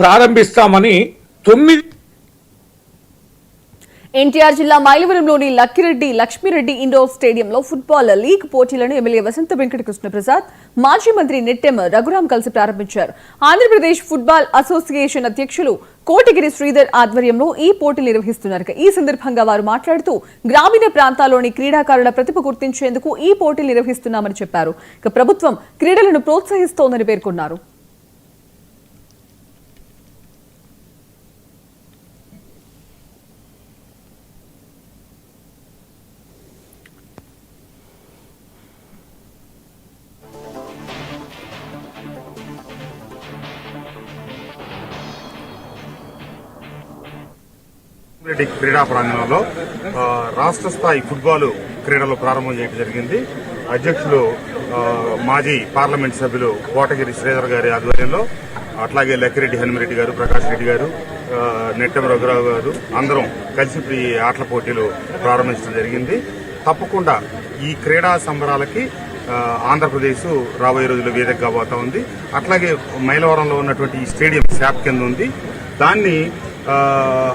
ప్రారంభిస్తామని 9 ఎన్టీఆర్ జిల్లా మైలవరంలోని లక్కిరెడ్డి లక్ష్మీరెడ్డి ఇండోర్ స్టేడియంలో ఫుట్బాల్ లీగ్ పోటీలను ఎమ్మెల్యే వసంత వెంకటకృష్ణ ప్రసాద్, మాజీ మంత్రి నెట్టెం రఘురాం కలిసి ప్రారంభించారు. ఆంధ్రప్రదేశ్ ఫుట్బాల్ అసోసియేషన్ అధ్యక్షులు కోటగిరి శ్రీధర్ ఆధ్వర్యంలో ఈ పోటీలు నిర్వహిస్తున్నారు. ఈ సందర్భంగా వారు మాట్లాడుతూ గ్రామీణ ప్రాంతాల్లోని క్రీడాకారుల ప్రతిభ గుర్తించేందుకు ఈ పోటీలు నిర్వహిస్తున్నామని చెప్పారు. ప్రభుత్వం క్రీడలను ప్రోత్సహిస్తోందని పేర్కొన్నారు. రెడ్డి క్రీడా ప్రాంగణంలో రాష్ట్ర స్థాయి ఫుట్బాల్ క్రీడలు ప్రారంభం చేయడం జరిగింది. అధ్యక్షులు మాజీ పార్లమెంట్ సభ్యులు కోటగిరి శ్రీధర్ గారి ఆధ్వర్యంలో, అట్లాగే లక్కిరెడ్డి హనుమరెడ్డి గారు, ప్రకాష్ రెడ్డి గారు, నెట్టెం రఘురావు గారు అందరం కలిసి ఈ ఆటల పోటీలు ప్రారంభించడం జరిగింది. తప్పకుండా ఈ క్రీడా సంబరాలకి ఆంధ్రప్రదేశ్ రాబోయే రోజుల్లో వేదిక కాబోతా ఉంది. అట్లాగే మైలవరంలో ఉన్నటువంటి ఈ స్టేడియం శాప్ కింద ఉంది. దాన్ని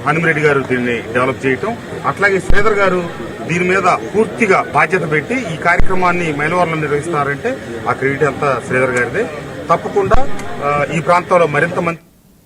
హనుమరెడ్డి గారు దీన్ని డెవలప్ చేయటం, అట్లాగే శ్రీధర్ గారు దీని మీద పూర్తిగా బాధ్యత పెట్టి ఈ కార్యక్రమాన్ని మైలవరంలో నిర్వహిస్తారంటే ఆ క్రెడిట్ అంతా శ్రీధర్ గారిదే. తప్పకుండా ఈ ప్రాంతంలో మరింత మంది